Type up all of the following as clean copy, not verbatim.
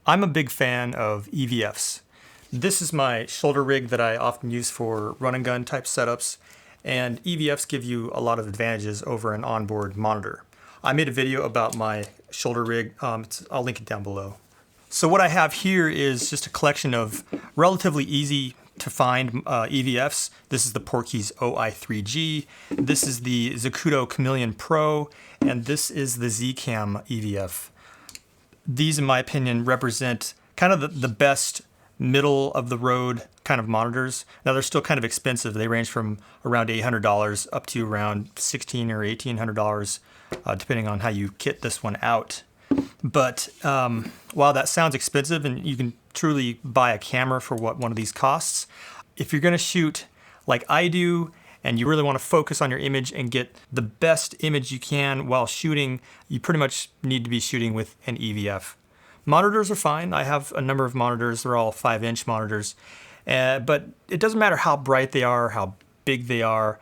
I'm a big fan of EVFs. This is my shoulder rig that I often use for run and gun type setups, and EVFs give you a lot of advantages over an onboard monitor. I made a video about my shoulder rig. I'll link it down below. So what I have here is just a collection of relatively easy to find EVFs. This is the PortKeys OEYE 3G. This is the Zacuto Kameleon Pro, and this is the Z CAM EVF. These, in my opinion, represent kind of the best middle of the road kind of monitors. Now they're still kind of expensive. They range from around $800 up to around $1,600 or $1,800, depending on how you kit this one out. But while that sounds expensive, and you can truly buy a camera for what one of these costs, if you're going to shoot like I do, and you really want to focus on your image and get the best image you can while shooting, you pretty much need to be shooting with an EVF. Monitors are fine. I have a number of monitors. They're all 5-inch monitors. But it doesn't matter how bright they are, how big they are.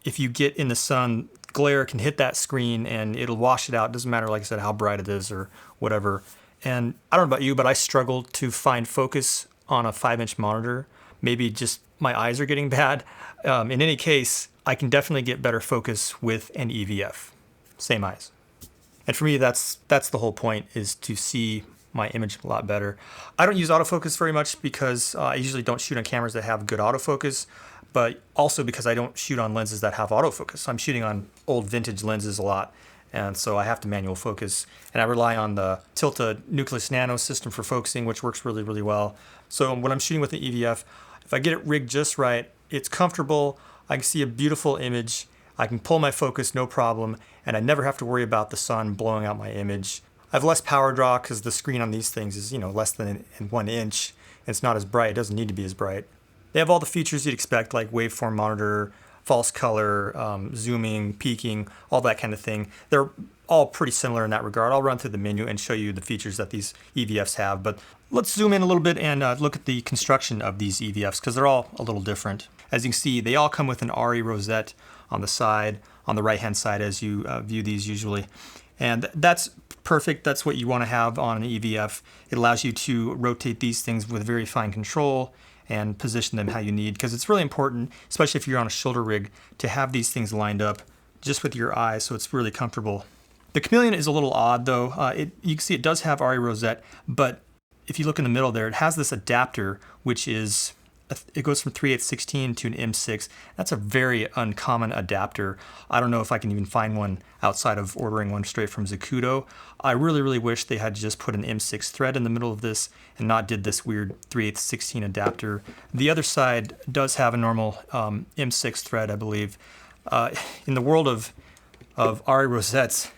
If you get in the sun, glare can hit that screen and it'll wash it out. It doesn't matter, like I said, how bright it is or whatever. And I don't know about you, but I struggle to find focus on a 5-inch monitor. Maybe just my eyes are getting bad. In any case, I can definitely get better focus with an EVF. Same eyes. And for me, that's the whole point, is to see my image a lot better. I don't use autofocus very much because I usually don't shoot on cameras that have good autofocus, but also because I don't shoot on lenses that have autofocus. I'm shooting on old vintage lenses a lot, and so I have to manual focus. And I rely on the Tilta Nucleus Nano system for focusing, which works really, really well. So when I'm shooting with the EVF, if I get it rigged just right, it's comfortable, I can see a beautiful image, I can pull my focus no problem, and I never have to worry about the sun blowing out my image. I have less power draw because the screen on these things is, less than 1 inch. And it's not as bright. It doesn't need to be as bright. They have all the features you'd expect, like waveform monitor, false color, zooming, peaking, all that kind of thing. They're all pretty similar in that regard. I'll run through the menu and show you the features that these EVFs have. But let's zoom in a little bit and look at the construction of these EVFs, because they're all a little different. As you can see, they all come with an RE rosette on the side, on the right-hand side as you view these usually. And that's perfect. That's what you want to have on an EVF. It allows you to rotate these things with very fine control and position them how you need, because it's really important, especially if you're on a shoulder rig, to have these things lined up just with your eyes so it's really comfortable. The Kameleon is a little odd though. You can see it does have RE rosette, but if you look in the middle there, it has this adapter, which is, it goes from 3/8/16 to an M6. That's a very uncommon adapter. I don't know if I can even find one outside of ordering one straight from Zacuto. I really, really wish they had just put an M6 thread in the middle of this and not did this weird 3/8/16 adapter. The other side does have a normal M6 thread, I believe. In the world of RE rosettes,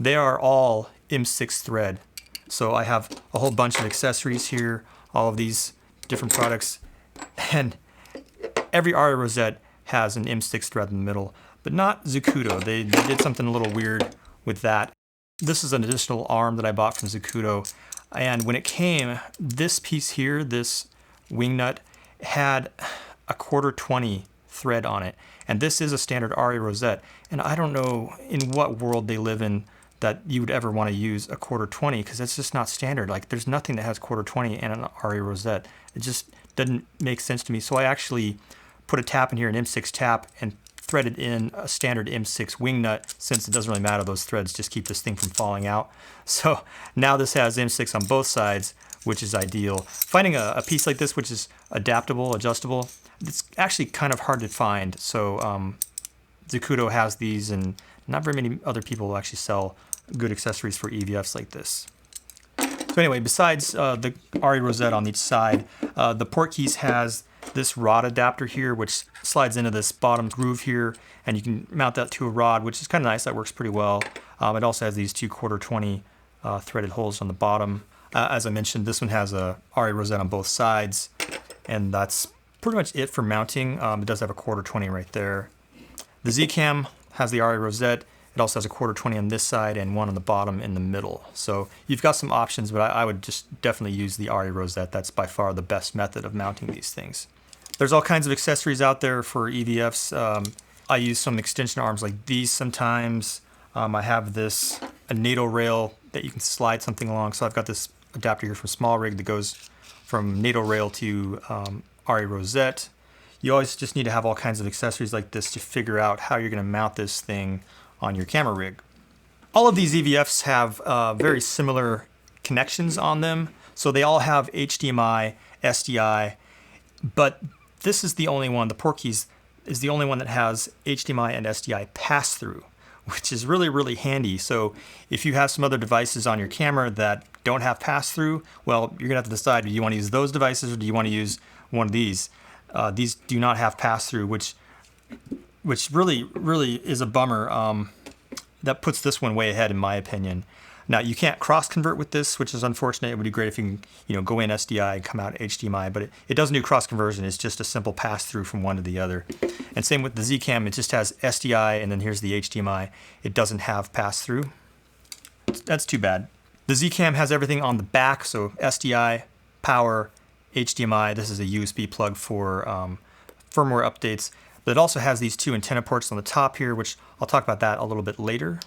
they are all M6 thread. So I have a whole bunch of accessories here, all of these different products. And every RE rosette has an M6 thread in the middle, but not Zacuto. They did something a little weird with that. This is an additional arm that I bought from Zacuto. And when it came, this piece here, this wing nut, had a 1/4-20 thread on it. And this is a standard RE rosette. And I don't know in what world they live in that you would ever want to use a 1/4-20, because it's just not standard. Like, there's nothing that has 1/4-20 and an RE rosette. It just doesn't make sense to me. So I actually put a tap in here, an M6 tap, and threaded in a standard M6 wing nut. Since it doesn't really matter, those threads just keep this thing from falling out. So now this has M6 on both sides, which is ideal. Finding a piece like this, which is adaptable, adjustable, it's actually kind of hard to find. So Zacuto has these, and not very many other people will actually sell good accessories for EVFs like this. So anyway, besides the RE rosette on each side, the PortKeys has this rod adapter here, which slides into this bottom groove here, and you can mount that to a rod, which is kind of nice. That works pretty well. It also has these two 1/4-20 threaded holes on the bottom. As I mentioned, this one has a RE rosette on both sides, and that's pretty much it for mounting. It does have a 1/4-20 right there. The Z CAM has the RE rosette. It also has a 1/4-20 on this side and one on the bottom in the middle. So you've got some options, but I would just definitely use the RE rosette. That's by far the best method of mounting these things. There's all kinds of accessories out there for EVFs. I use some extension arms like these sometimes. I have this a NATO rail that you can slide something along. So I've got this adapter here from Small Rig that goes from NATO rail to RA rosette. You always just need to have all kinds of accessories like this to figure out how you're going to mount this thing on your camera rig. All of these EVFs have very similar connections on them. So they all have HDMI, SDI, but this is the only one, the PortKeys is the only one that has HDMI and SDI pass-through, which is really, really handy. So if you have some other devices on your camera that don't have pass-through, well, you're gonna have to decide, do you wanna use those devices or do you wanna use one of these? These do not have pass-through, which really, really is a bummer. That puts this one way ahead in my opinion. Now you can't cross-convert with this, which is unfortunate. It would be great if you can, go in SDI and come out HDMI, but it doesn't do cross-conversion. It's just a simple pass-through from one to the other. And same with the Z CAM, it just has SDI and then here's the HDMI. It doesn't have pass-through. That's too bad. The Z CAM has everything on the back, so SDI, power, HDMI. This is a USB plug for firmware updates. But it also has these two antenna ports on the top here, which I'll talk about that a little bit later.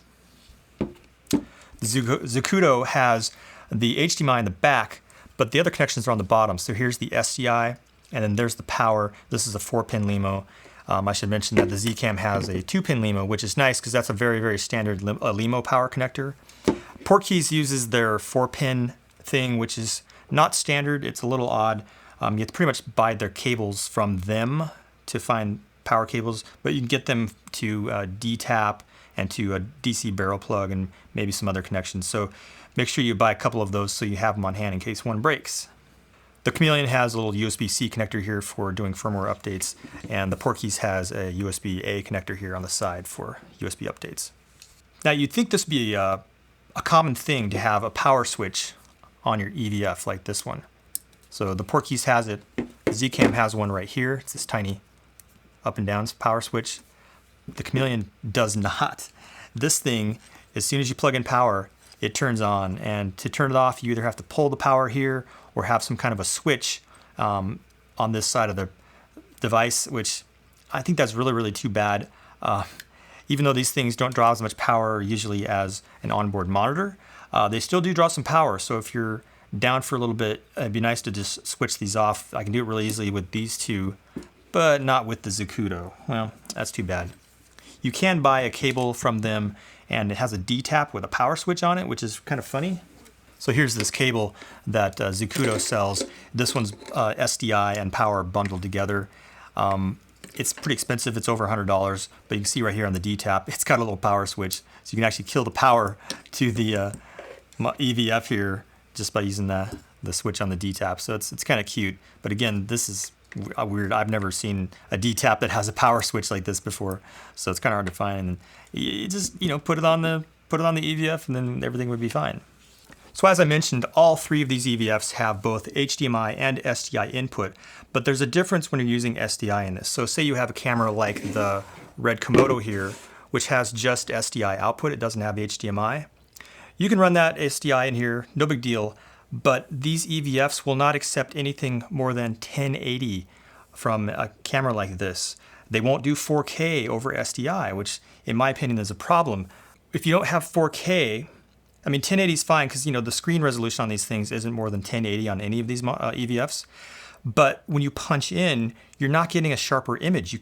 The Zacuto has the HDMI in the back, but the other connections are on the bottom. So here's the SDI, and then there's the power. This is a 4-pin LEMO. I should mention that the Z CAM has a 2-pin LEMO, which is nice because that's a very, very standard LEMO power connector. PortKeys uses their 4-pin thing, which is not standard. It's a little odd. You have to pretty much buy their cables from them to find power cables, but you can get them to D-tap and to a DC barrel plug and maybe some other connections. So make sure you buy a couple of those so you have them on hand in case one breaks. The Kameleon has a little USB-C connector here for doing firmware updates, and the PortKeys has a USB-A connector here on the side for USB updates. Now you'd think this would be a common thing to have a power switch on your EVF like this one. So the PortKeys has it, the Z CAM has one right here. It's this tiny up and down power switch. The Kameleon does not. This thing, as soon as you plug in power, it turns on, and to turn it off you either have to pull the power here or have some kind of a switch on this side of the device, which I think that's really, really too bad. Even though these things don't draw as much power usually as an onboard monitor, they still do draw some power. So if you're down for a little bit, it'd be nice to just switch these off. I can do it really easily with these two, but not with the Zacuto. Well, that's too bad. You can buy a cable from them, and it has a D-tap with a power switch on it, which is kind of funny. So here's this cable that Zacuto sells. This one's SDI and power bundled together. It's pretty expensive. It's over $100, but you can see right here on the D-tap, it's got a little power switch. So you can actually kill the power to the EVF here just by using the switch on the D-tap. So it's kind of cute. But again, this is weird. I've never seen a D-tap that has a power switch like this before, so it's kind of hard to find. And you just put it on the EVF, and then everything would be fine. So as I mentioned, all three of these EVFs have both HDMI and SDI input, but there's a difference when you're using SDI in this. So say you have a camera like the Red Komodo here, which has just SDI output. It doesn't have HDMI. You can run that SDI in here, no big deal. But these EVFs will not accept anything more than 1080 from a camera like this. They won't do 4K over SDI, which in my opinion is a problem. If you don't have 4K, I mean 1080 is fine because the screen resolution on these things isn't more than 1080 on any of these EVFs. But when you punch in, you're not getting a sharper image.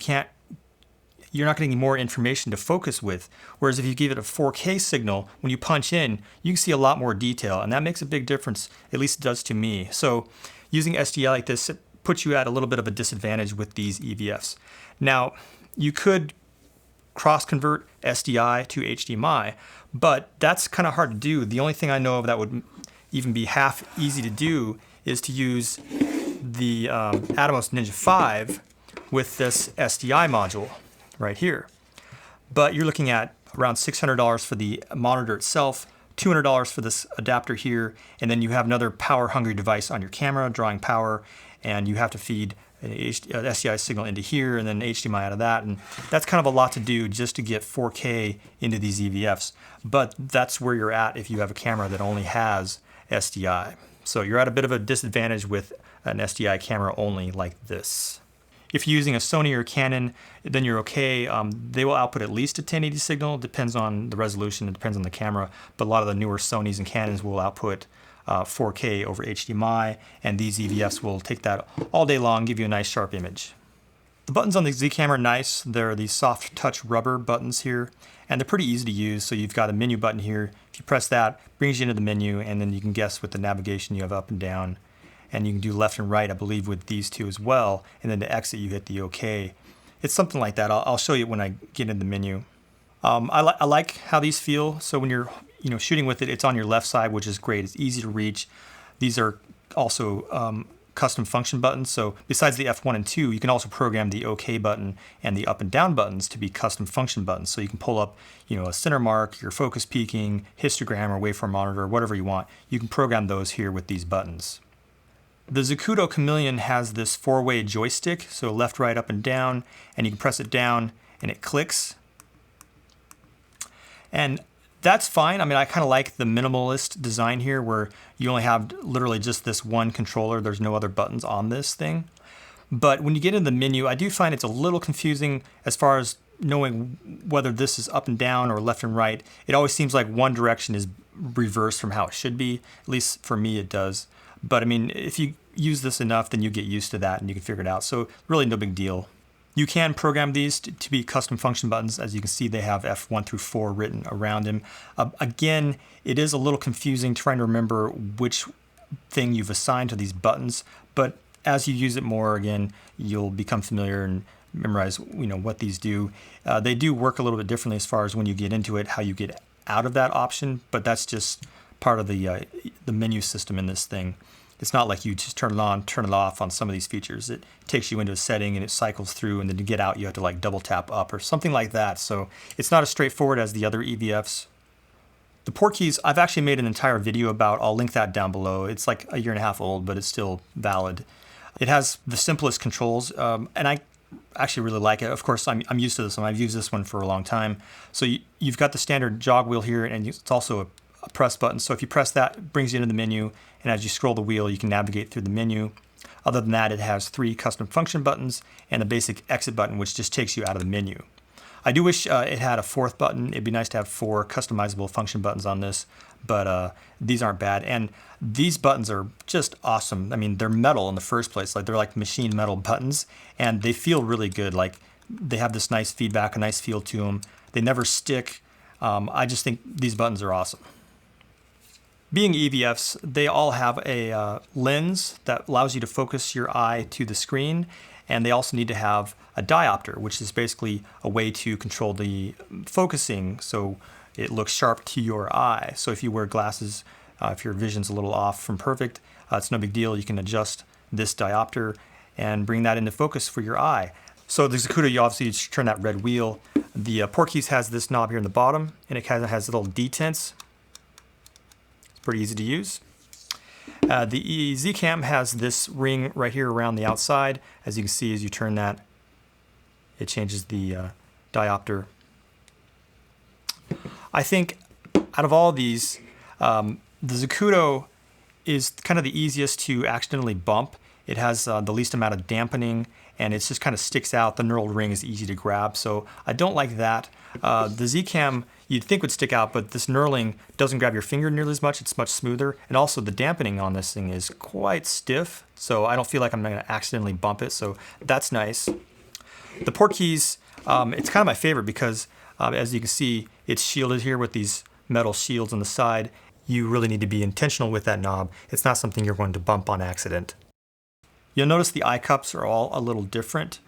You're not getting more information to focus with. Whereas if you give it a 4K signal, when you punch in, you can see a lot more detail, and that makes a big difference, at least it does to me. So using SDI like this, it puts you at a little bit of a disadvantage with these EVFs. Now, you could cross-convert SDI to HDMI, but that's kind of hard to do. The only thing I know of that would even be half easy to do is to use the Atomos Ninja 5 with this SDI module right here. But you're looking at around $600 for the monitor itself, $200 for this adapter here, and then you have another power-hungry device on your camera drawing power, and you have to feed an SDI signal into here and then HDMI out of that, and that's kind of a lot to do just to get 4K into these EVFs. But that's where you're at if you have a camera that only has SDI. So you're at a bit of a disadvantage with an SDI camera only like this. If you're using a Sony or Canon, then you're okay. They will output at least a 1080 signal. It depends on the resolution, it depends on the camera, but a lot of the newer Sonys and Canons will output 4K over HDMI, and these EVFs will take that all day long, give you a nice sharp image. The buttons on the Z CAM are nice. They're these soft touch rubber buttons here, and they're pretty easy to use. So you've got a menu button here. If you press that, it brings you into the menu, and then you can guess with the navigation you have up and down. And you can do left and right, I believe, with these two as well. And then to exit, you hit the OK. It's something like that. I'll show you when I get into the menu. I like how these feel. So when you're shooting with it, it's on your left side, which is great. It's easy to reach. These are also custom function buttons. So besides the F1 and 2, you can also program the OK button and the up and down buttons to be custom function buttons. So you can pull up, a center mark, your focus peaking, histogram, or waveform monitor, whatever you want. You can program those here with these buttons. The Zacuto Kameleon has this 4-way joystick, so left, right, up, and down, and you can press it down and it clicks. And that's fine. I mean, I kind of like the minimalist design here where you only have literally just this one controller. There's no other buttons on this thing. But when you get in the menu, I do find it's a little confusing as far as knowing whether this is up and down or left and right. It always seems like one direction is reversed from how it should be. At least for me, it does. But I mean, if you use this enough, then you get used to that and you can figure it out. So really no big deal. You can program these to be custom function buttons. As you can see, they have F1 through 4 written around them. Again, it is a little confusing trying to remember which thing you've assigned to these buttons. But as you use it more, again, you'll become familiar and memorize what these do. They do work a little bit differently as far as when you get into it, how you get out of that option. But that's just part of the menu system in this thing. It's not like you just turn it on, turn it off on some of these features. It takes you into a setting and it cycles through, and then to get out you have to like double tap up or something like that. So it's not as straightforward as the other EVFs. The PortKeys, I've actually made an entire video about. I'll link that down below. It's like a 1.5 years old, but it's still valid. It has the simplest controls, and I actually really like it. Of course, I'm used to this one. I've used this one for a long time. So you've got the standard jog wheel here, and it's also a press button. So if you press that, it brings you into the menu, and as you scroll the wheel, you can navigate through the menu. Other than that, it has 3 custom function buttons and a basic exit button, which just takes you out of the menu. I do wish it had a 4th button. It'd be nice to have 4 customizable function buttons on this, but these aren't bad. And these buttons are just awesome. I mean, they're metal in the first place. Like, they're like machine metal buttons, and they feel really good. Like, they have this nice feedback, a nice feel to them. They never stick. I just think these buttons are awesome. Being EVFs, they all have a lens that allows you to focus your eye to the screen, and they also need to have a diopter, which is basically a way to control the focusing so it looks sharp to your eye. So if you wear glasses, if your vision's a little off from perfect, it's no big deal. You can adjust this diopter and bring that into focus for your eye. So the Zacuto, you obviously just turn that red wheel. The PortKeys has this knob here in the bottom, and it kind of has little detents. Pretty easy to use. The Z CAM has this ring right here around the outside. As you can see, as you turn that, it changes the diopter. I think out of all these, the Zacuto is kind of the easiest to accidentally bump. It has the least amount of dampening, and it just kind of sticks out. The knurled ring is easy to grab, so I don't like that. The Z CAM you'd think would stick out, but this knurling doesn't grab your finger nearly as much. It's much smoother, and also the dampening on this thing is quite stiff, so I don't feel like I'm going to accidentally bump it, so that's nice. The PortKeys, it's kind of my favorite because as you can see, it's shielded here with these metal shields on the side. You really need to be intentional with that knob. It's not something you're going to bump on accident. You'll notice the eye cups are all a little different.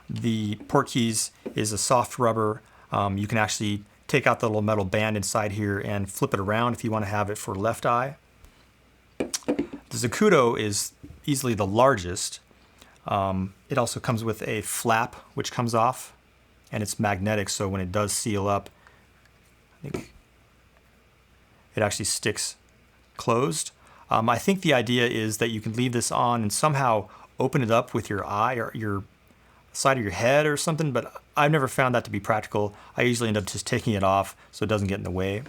The PortKeys is a soft rubber. You can actually take out the little metal band inside here and flip it around if you want to have it for left eye. The Zacuto is easily the largest. It also comes with a flap which comes off, and it's magnetic, so when it does seal up, I think it actually sticks closed. I think the idea is that you can leave this on and somehow open it up with your eye or your side of your head or something, but I've never found that to be practical. I usually end up just taking it off so it doesn't get in the way.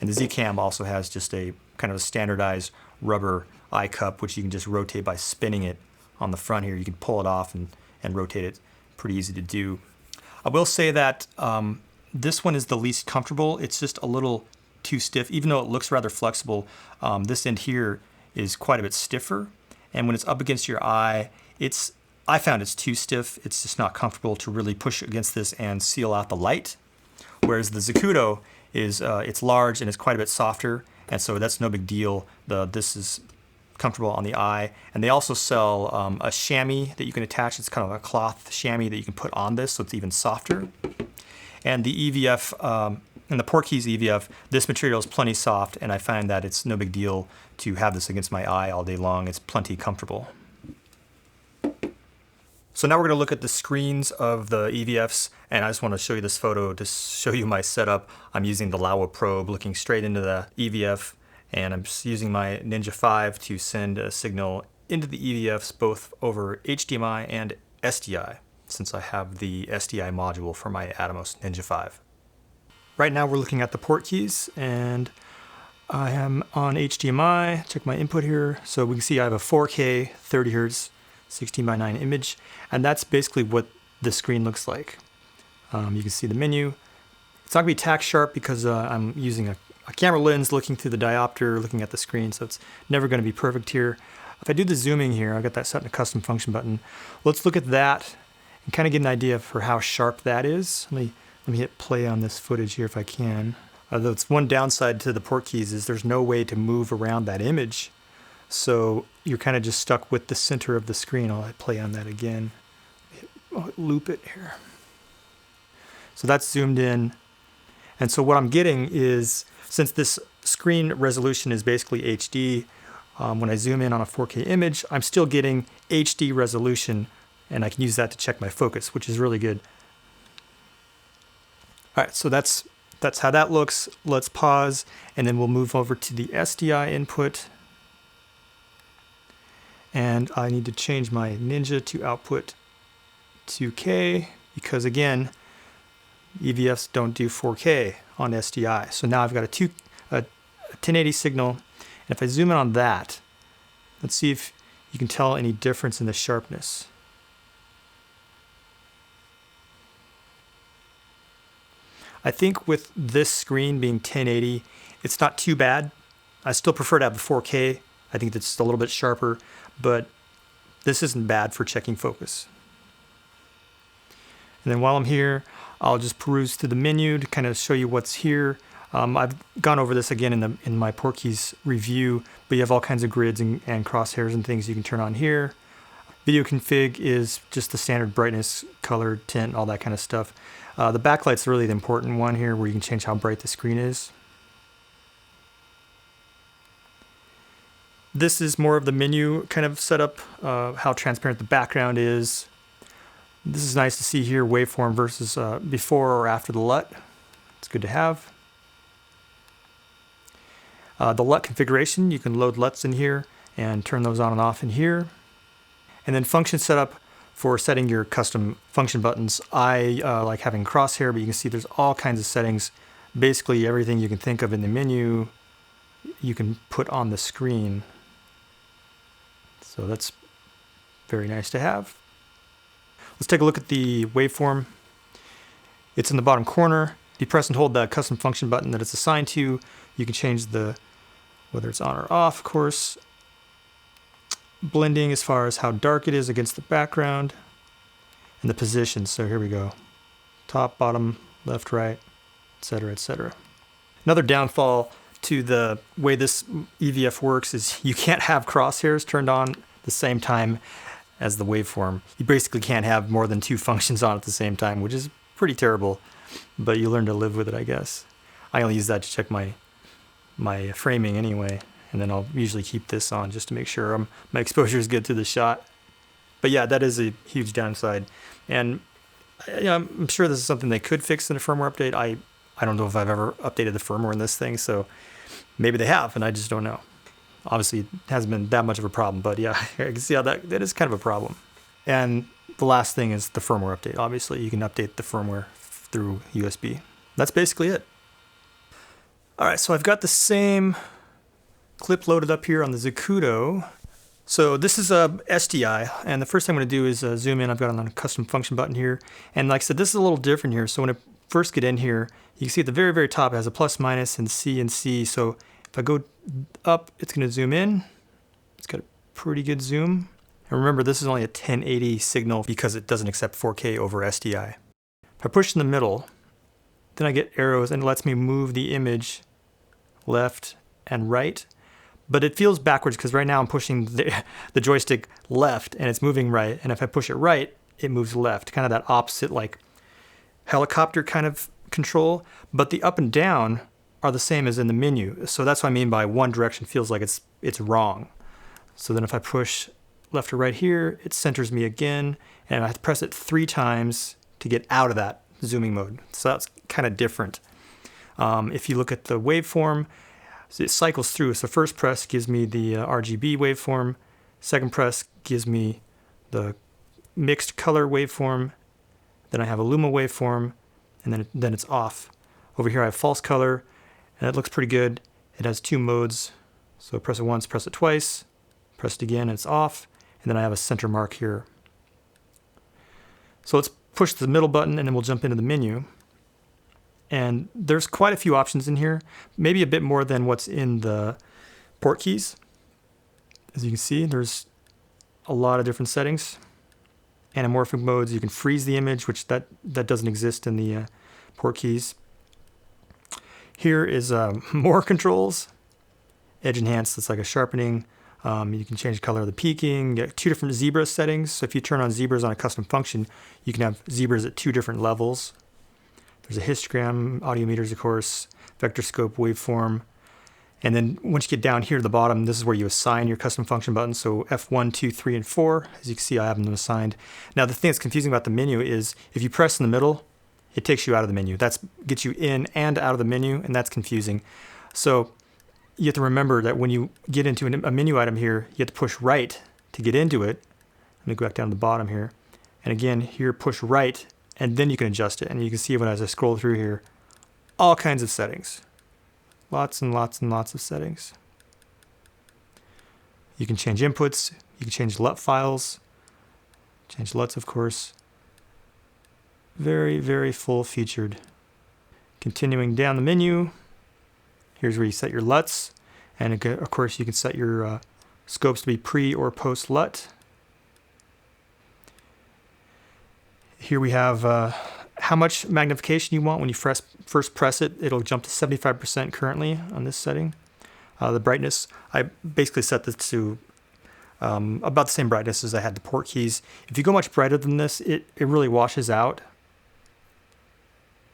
And the Z CAM also has just a kind of a standardized rubber eye cup, which you can just rotate by spinning it on the front here. You can pull it off and rotate it. Pretty easy to do. I will say that this one is the least comfortable. It's just a little too stiff, even though it looks rather flexible. This end here is quite a bit stiffer, and when it's up against your eye, I found it's too stiff. It's just not comfortable to really push against this and seal out the light. Whereas the Zacuto is it's large and it's quite a bit softer, and so that's no big deal. This is comfortable on the eye. And they also sell a chamois that you can attach. It's kind of a cloth chamois that you can put on this, so it's even softer. And the EVF, and the PortKeys EVF, this material is plenty soft, and I find that it's no big deal to have this against my eye all day long. It's plenty comfortable. So now we're going to look at the screens of the EVFs, and I just want to show you this photo to show you my setup. I'm using the Laowa probe looking straight into the EVF, and I'm just using my Ninja 5 to send a signal into the EVFs both over HDMI and SDI, since I have the SDI module for my Atomos Ninja 5. Right now we're looking at the port keys, and I am on HDMI. Check my input here. So we can see I have a 4K 30 Hz 16:9 image, and that's basically what the screen looks like. You can see the menu. It's not going to be tack sharp because I'm using a camera lens looking through the diopter, looking at the screen, so it's never going to be perfect here. If I do the zooming here, I've got that set in a custom function button. Let's look at that and kind of get an idea for how sharp that is. Let me hit play on this footage here if I can. Although it's one downside to the port keys is there's no way to move around that image. So you're kind of just stuck with the center of the screen. I'll hit play on that again. I'll loop it here. So that's zoomed in. And so what I'm getting is, since this screen resolution is basically HD, when I zoom in on a 4K image, I'm still getting HD resolution, and I can use that to check my focus, which is really good. All right, so that's how that looks. Let's pause, and then we'll move over to the SDI input. And I need to change my Ninja to output 2K because, again, EVFs don't do 4K on SDI. So now I've got a 1080 signal, and if I zoom in on that, let's see if you can tell any difference in the sharpness. I think with this screen being 1080, it's not too bad. I still prefer to have the 4K. I think that's a little bit sharper, but this isn't bad for checking focus. And then while I'm here, I'll just peruse through the menu to kind of show you what's here. I've gone over this again in my PortKeys review, but you have all kinds of grids and crosshairs and things you can turn on here. Video config is just the standard brightness, color, tint, all that kind of stuff. The backlight's really the important one here, where you can change how bright the screen is. This is more of the menu kind of setup, how transparent the background is. This is nice to see here, waveform versus before or after the LUT. It's good to have. The LUT configuration, you can load LUTs in here and turn those on and off in here. And then function setup for setting your custom function buttons. I like having crosshair, but you can see there's all kinds of settings. Basically everything you can think of in the menu, you can put on the screen. So that's very nice to have. Let's take a look at the waveform. It's in the bottom corner. If you press and hold the custom function button that it's assigned to, you can change whether it's on or off, of course. Blending as far as how dark it is against the background, and the position. So here we go. Top, bottom, left, right, etc., etc. Another downfall to the way this EVF works is you can't have crosshairs turned on the same time as the waveform. You basically can't have more than two functions on at the same time, which is pretty terrible, but you learn to live with it, I guess. I only use that to check my framing anyway, and then I'll usually keep this on just to make sure my exposure is good to the shot. But yeah, that is a huge downside, and I'm sure this is something they could fix in a firmware update. I don't know if I've ever updated the firmware in this thing, so maybe they have, and I just don't know. Obviously, it hasn't been that much of a problem, but yeah, I can see how that is kind of a problem. And the last thing is the firmware update. Obviously, you can update the firmware through USB. That's basically it. All right, so I've got the same clip loaded up here on the Zacuto. So this is a SDI, and the first thing I'm going to do is zoom in. I've got it on a custom function button here, and like I said, this is a little different here. So when I first get in here, you can see at the very, very top it has a plus, minus, and C. So if I go up, it's going to zoom in. It's got a pretty good zoom. And remember, this is only a 1080 signal because it doesn't accept 4K over SDI. If I push in the middle, then I get arrows and it lets me move the image left and right. But it feels backwards because right now I'm pushing the joystick left and it's moving right. And if I push it right, it moves left. Kind of that opposite, like helicopter kind of control. But the up and down are the same as in the menu. So that's what I mean by one direction feels like it's wrong. So then if I push left or right here, it centers me again. And I have to press it 3 times to get out of that zooming mode. So that's kind of different. If you look at the waveform, so it cycles through. So first press gives me the RGB waveform. Second press gives me the mixed color waveform. Then I have a Luma waveform, and then it's off. Over here I have false color, and it looks pretty good. It has 2 modes. So press it once, press it twice, press it again, and it's off. And then I have a center mark here. So let's push the middle button, and then we'll jump into the menu. And there's quite a few options in here, maybe a bit more than what's in the port keys. As you can see, there's a lot of different settings. Anamorphic modes, you can freeze the image, which that doesn't exist in the port keys. Here is more controls. Edge enhance, that's like a sharpening. You can change the color of the peaking. You get 2 different zebra settings. So if you turn on zebras on a custom function, you can have zebras at 2 different levels. There's a histogram, audio meters, of course, vector scope, waveform. And then once you get down here to the bottom, this is where you assign your custom function buttons. So F1, 2, 3, and 4. As you can see, I have them assigned. Now, the thing that's confusing about the menu is if you press in the middle, it takes you out of the menu. That gets you in and out of the menu, and that's confusing. So you have to remember that when you get into a menu item here, you have to push right to get into it. Let me go back down to the bottom here. And again, here, push right, and then you can adjust it. And you can see when as I scroll through here, all kinds of settings. Lots and lots and lots of settings. You can change inputs. You can change LUT files. Change LUTs, of course. Very, very full-featured. Continuing down the menu, here's where you set your LUTs. And of course, you can set your scopes to be pre or post LUT. Here we have how much magnification you want. When you first press it, it'll jump to 75% currently on this setting. The brightness, I basically set this to about the same brightness as I had the port keys. If you go much brighter than this, it really washes out.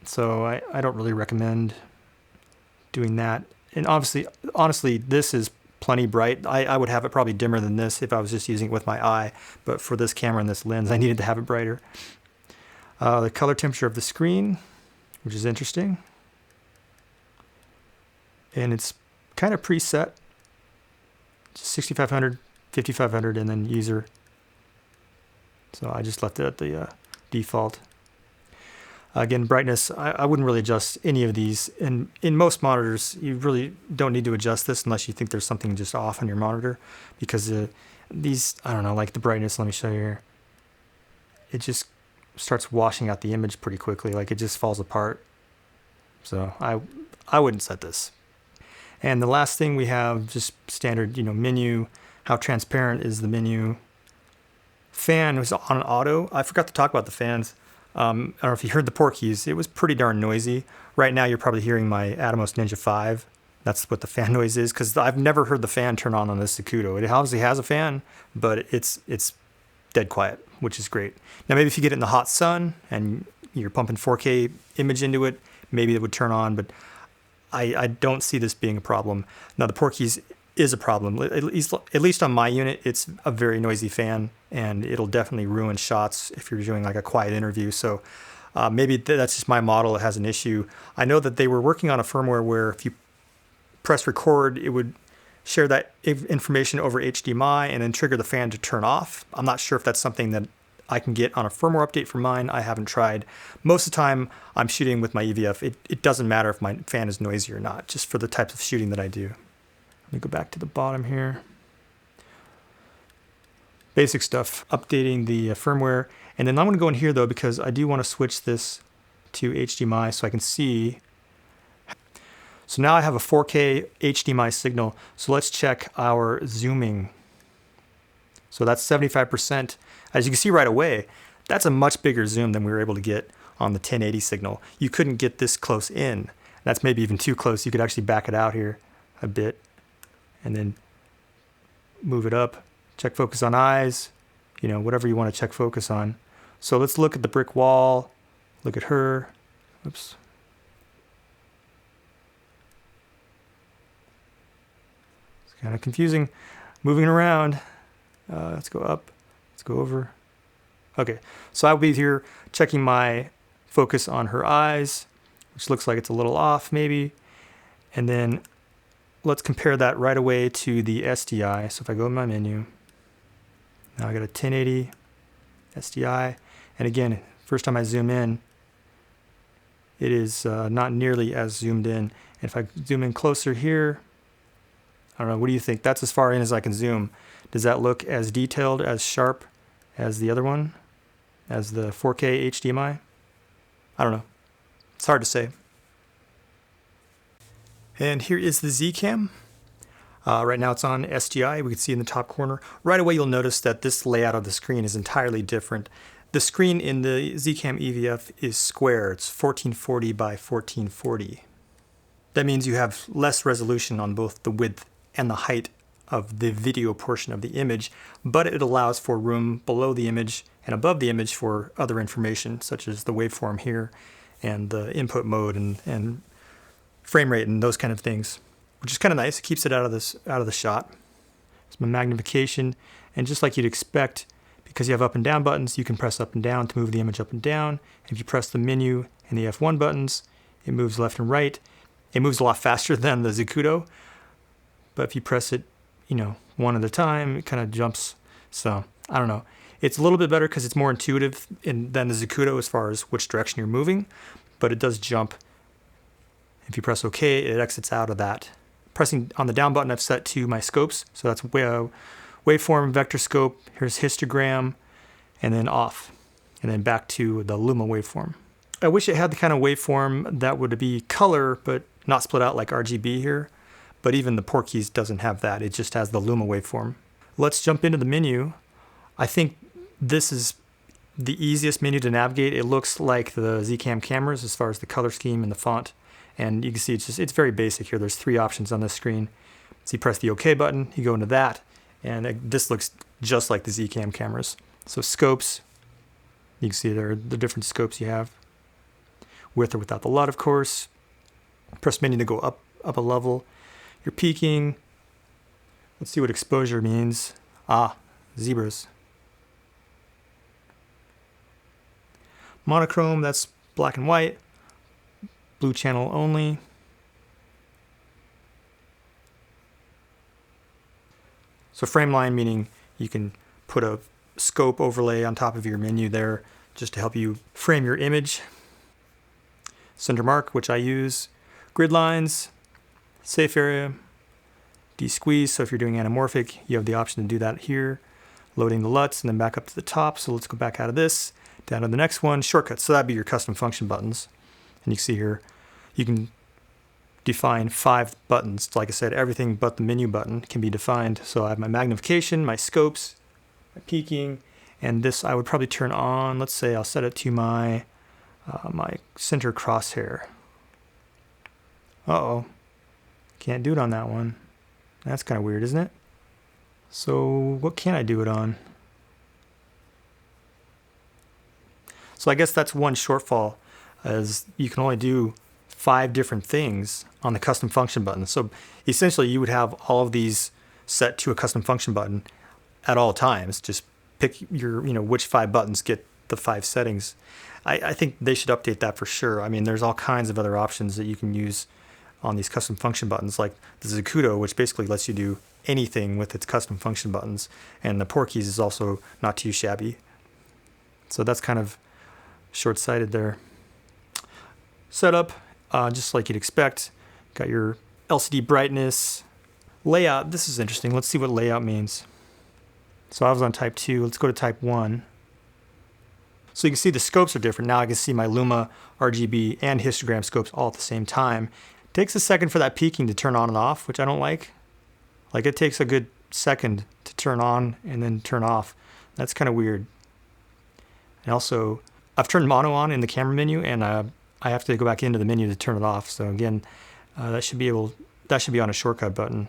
So I don't really recommend doing that. And honestly, this is plenty bright. I would have it probably dimmer than this if I was just using it with my eye. But for this camera and this lens, I needed to have it brighter. The color temperature of the screen, which is interesting. And it's kind of preset. 6500, 5500, and then user. So I just left it at the default. Again, brightness, I wouldn't really adjust any of these. And in most monitors, you really don't need to adjust this unless you think there's something just off on your monitor. Because these, I don't know, like the brightness, let me show you here. It just starts washing out the image pretty quickly. Like it just falls apart. So I wouldn't set this. And the last thing we have, just standard, menu. How transparent is the menu? Fan was on auto. I forgot to talk about the fans. I don't know if you heard the port keys. It was pretty darn noisy. Right now you're probably hearing my Atomos Ninja 5. That's what the fan noise is, because I've never heard the fan turn on this Zacuto. It obviously has a fan, but it's dead quiet, which is great. Now maybe if you get it in the hot sun and you're pumping 4K image into it, maybe it would turn on, but I don't see this being a problem. Now the port keys is a problem. At least on my unit, it's a very noisy fan, and it'll definitely ruin shots if you're doing like a quiet interview. So maybe that's just my model that has an issue. I know that they were working on a firmware where if you press record, it would share that information over HDMI and then trigger the fan to turn off. I'm not sure if that's something that I can get on a firmware update for mine. I haven't tried. Most of the time I'm shooting with my EVF. It doesn't matter if my fan is noisy or not, just for the types of shooting that I do. Let me go back to the bottom here. Basic stuff, updating the firmware. And then I'm going to go in here though, because I do want to switch this to HDMI so I can see. So now I have a 4K HDMI signal. So let's check our zooming. So that's 75%. As you can see right away, that's a much bigger zoom than we were able to get on the 1080 signal. You couldn't get this close in. That's maybe even too close. You could actually back it out here a bit and then move it up. Check focus on eyes, you know, whatever you want to check focus on. So let's look at the brick wall, look at her. Oops. It's kind of confusing. Moving around. Let's go up, let's go over. Okay, so I'll be here checking my focus on her eyes, which looks like it's a little off maybe. And then let's compare that right away to the SDI. So if I go in my menu, now I got a 1080 SDI. And again, first time I zoom in, it is not nearly as zoomed in. And if I zoom in closer here, I don't know, what do you think? That's as far in as I can zoom. Does that look as detailed, as sharp as the other one? As the 4K HDMI? I don't know. It's hard to say. And here is the Z CAM. Right now it's on SDI. We can see in the top corner. Right away you'll notice that this layout of the screen is entirely different. The screen in the Z CAM EVF is square. It's 1440 by 1440. That means you have less resolution on both the width and the height of the video portion of the image, but it allows for room below the image and above the image for other information, such as the waveform here and the input mode and frame rate and those kind of things, which is kind of nice. It keeps it out of the shot. It's my magnification, and just like you'd expect, because you have up and down buttons, you can press up and down to move the image up and down. If you press the menu and the F1 buttons, it moves left and right. It moves a lot faster than the Zacuto, but if you press it, you know, one at a time, it kind of jumps. So I don't know. It's a little bit better because it's more intuitive than the Zacuto as far as which direction you're moving, but it does jump. If you press OK, it exits out of that. Pressing on the down button, I've set to my scopes. So that's waveform, vector scope, here's histogram, and then off. And then back to the Luma waveform. I wish it had the kind of waveform that would be color, but not split out like RGB here. But even the PortKeys doesn't have that. It just has the Luma waveform. Let's jump into the menu. I think this is the easiest menu to navigate. It looks like the Z CAM cameras as far as the color scheme and the font. And you can see it's very basic here. There's 3 options on this screen. So you press the OK button, you go into that, and this looks just like the Z CAM cameras. So scopes, you can see there are the different scopes you have. With or without the LUT, of course. Press menu to go up a level. You're peaking. Let's see what exposure means. Zebras. Monochrome, that's black and white. Blue channel only. So frame line, meaning you can put a scope overlay on top of your menu there just to help you frame your image. Center mark, which I use. Grid lines. Safe area, de-squeeze, so if you're doing anamorphic, you have the option to do that here. Loading the LUTs and then back up to the top, so let's go back out of this, down to the next one, shortcuts, so that'd be your custom function buttons. And you can see here, you can define 5 buttons. Like I said, everything but the menu button can be defined. So I have my magnification, my scopes, my peaking, and this I would probably turn on. Let's say I'll set it to my, my center crosshair. Uh-oh. Can't do it on that one. That's kind of weird, isn't it? So what can I do it on? So I guess that's one shortfall, as you can only do 5 different things on the custom function button. So essentially you would have all of these set to a custom function button at all times. Just pick your, which 5 buttons get the 5 settings. I think they should update that for sure. I mean, there's all kinds of other options that you can use on these custom function buttons, like the Zacuto, which basically lets you do anything with its custom function buttons, and the PortKeys is also not too shabby. So that's kind of short-sighted there. Setup, just like you'd expect. Got your LCD brightness. Layout, this is interesting. Let's see what layout means. So I was on type 2. Let's go to type 1. So you can see the scopes are different. Now I can see my Luma, RGB, and histogram scopes all at the same time. It takes a second for that peaking to turn on and off, which I don't like. Like, it takes a good second to turn on and then turn off. That's kind of weird. And also, I've turned mono on in the camera menu, and I have to go back into the menu to turn it off. So again, that should be on a shortcut button.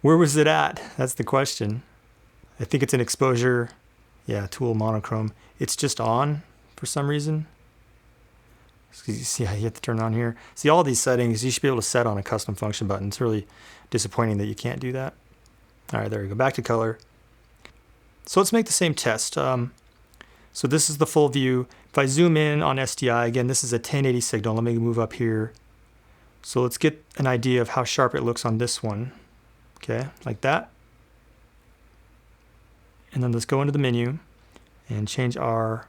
Where was it at? That's the question. I think it's an exposure. Yeah, tool monochrome. It's just on for some reason. So you see how you have to turn it on here. See, all these settings you should be able to set on a custom function button. It's really disappointing that you can't do that. All right, there we go. Back to color. So let's make the same test. So this is the full view. If I zoom in on SDI, again, this is a 1080 signal. Let me move up here. So let's get an idea of how sharp it looks on this one. Okay, like that. And then let's go into the menu and change our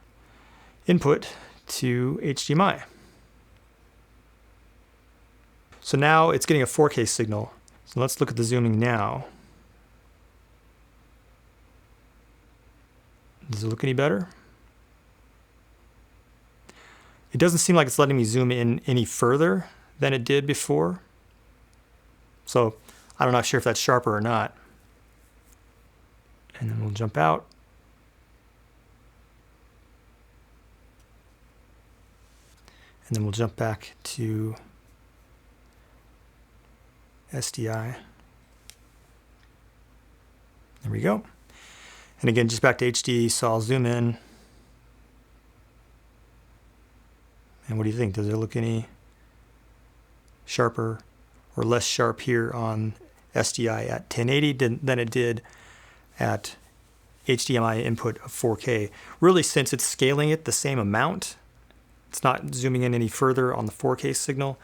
input to HDMI. So now it's getting a 4K signal. So let's look at the zooming now. Does it look any better? It doesn't seem like it's letting me zoom in any further than it did before. So I'm not sure if that's sharper or not. And then we'll jump out. And then we'll jump back to SDI. There we go. And again, just back to HD, so I'll zoom in. And what do you think? Does it look any sharper or less sharp here on SDI at 1080 than it did at HDMI input of 4K? Really, since it's scaling it the same amount, it's not zooming in any further on the 4K signal.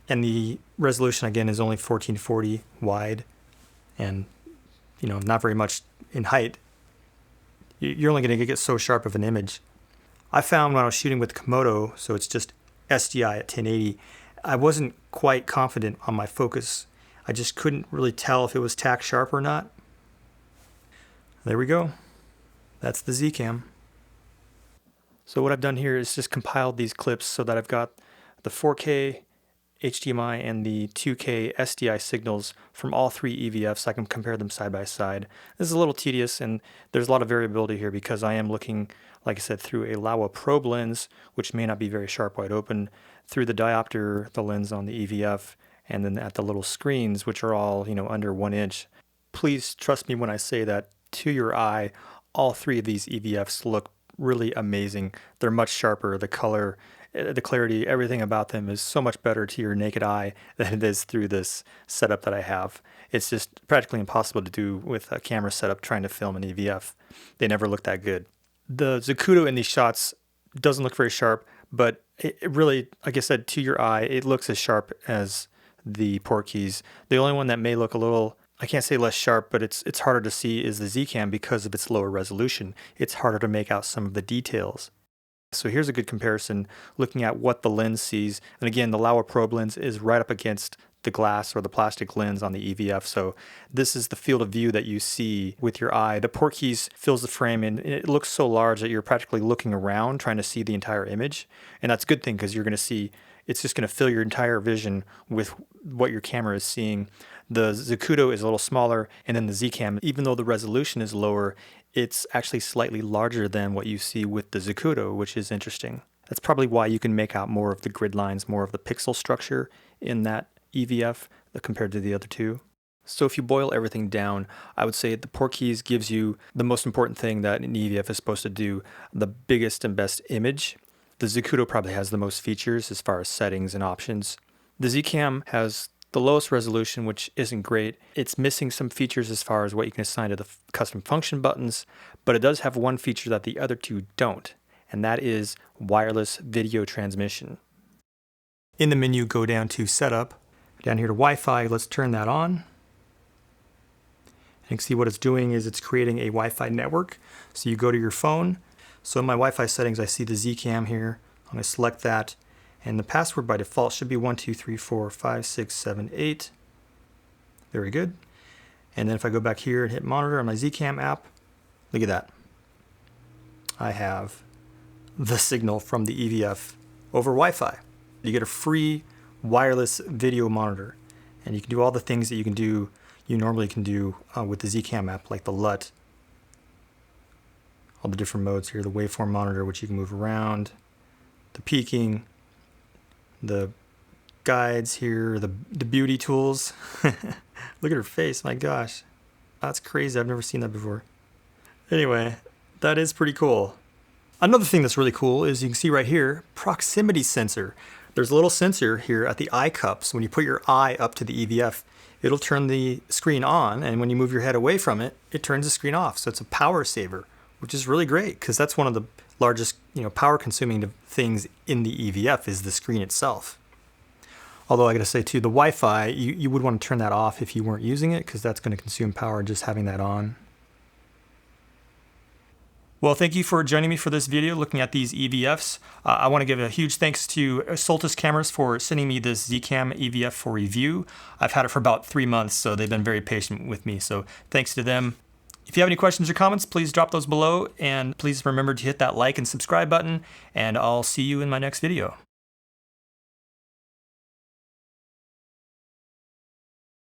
And the resolution, again, is only 1440 wide and, not very much in height. You're only going to get so sharp of an image. I found when I was shooting with Komodo, so it's just SDI at 1080, I wasn't quite confident on my focus. I just couldn't really tell if it was tack sharp or not. There we go. That's the Z CAM. So what I've done here is just compiled these clips so that I've got the 4K HDMI and the 2K SDI signals from all three EVFs. I can compare them side by side. This is a little tedious, and there's a lot of variability here because I am looking, like I said, through a Laowa probe lens, which may not be very sharp wide open, through the diopter, the lens on the EVF, and then at the little screens, which are all, under 1 inch. Please trust me when I say that to your eye, all three of these EVFs look really amazing. They're much sharper. The color, the clarity, everything about them is so much better to your naked eye than it is through this setup that I have. It's just practically impossible to do with a camera setup trying to film an EVF. They never look that good. The Zacuto in these shots doesn't look very sharp, but it really, like I said, to your eye, it looks as sharp as the PortKeys. The only one that may look a little, I can't say less sharp, but it's harder to see is the Z CAM because of its lower resolution. It's harder to make out some of the details. So here's a good comparison looking at what the lens sees. And again, the Laowa probe lens is right up against the glass or the plastic lens on the EVF. So this is the field of view that you see with your eye. The PortKeys fills the frame and it looks so large that you're practically looking around trying to see the entire image. And that's a good thing because you're going to see, it's just going to fill your entire vision with what your camera is seeing. The Zacuto is a little smaller, and then the Z CAM, even though the resolution is lower, it's actually slightly larger than what you see with the Zacuto, which is interesting. That's probably why you can make out more of the grid lines, more of the pixel structure in that EVF compared to the other two. So if you boil everything down, I would say the PortKeys gives you the most important thing that an EVF is supposed to do, the biggest and best image. The Zacuto probably has the most features as far as settings and options. The Z CAM has the lowest resolution, which isn't great. It's missing some features as far as what you can assign to the custom function buttons, but it does have one feature that the other two don't, and that is wireless video transmission. In the menu, go down to Setup, down here to Wi-Fi, let's turn that on. And you can see what it's doing is it's creating a Wi-Fi network. So you go to your phone. So in my Wi-Fi settings, I see the Z CAM here. I'm going to select that. And the password by default should be 12345678. Very good. And then if I go back here and hit monitor on my Z CAM app, Look at that. I have the signal from the EVF over Wi-Fi. You get a free wireless video monitor, and you can do all the things that you normally can do with the Z CAM app, like the LUT, all the different modes here, the waveform monitor, which you can move around, the peaking, the guides here, the beauty tools. Look at her face, my gosh. That's crazy, I've never seen that before. Anyway, that is pretty cool. Another thing that's really cool is you can see right here, proximity sensor. There's a little sensor here at the eye cups. When you put your eye up to the EVF, it'll turn the screen on, and when you move your head away from it, it turns the screen off. So it's a power saver, which is really great because that's one of the largest, power consuming things in the EVF is the screen itself. Although I gotta say too, the Wi-Fi, you would want to turn that off if you weren't using it because that's going to consume power just having that on. Well, thank you for joining me for this video looking at these EVFs. I want to give a huge thanks to Soltis Cameras for sending me this Z CAM EVF for review. I've had it for about 3 months, so they've been very patient with me, so thanks to them. If you have any questions or comments, please drop those below, and please remember to hit that like and subscribe button, and I'll see you in my next video.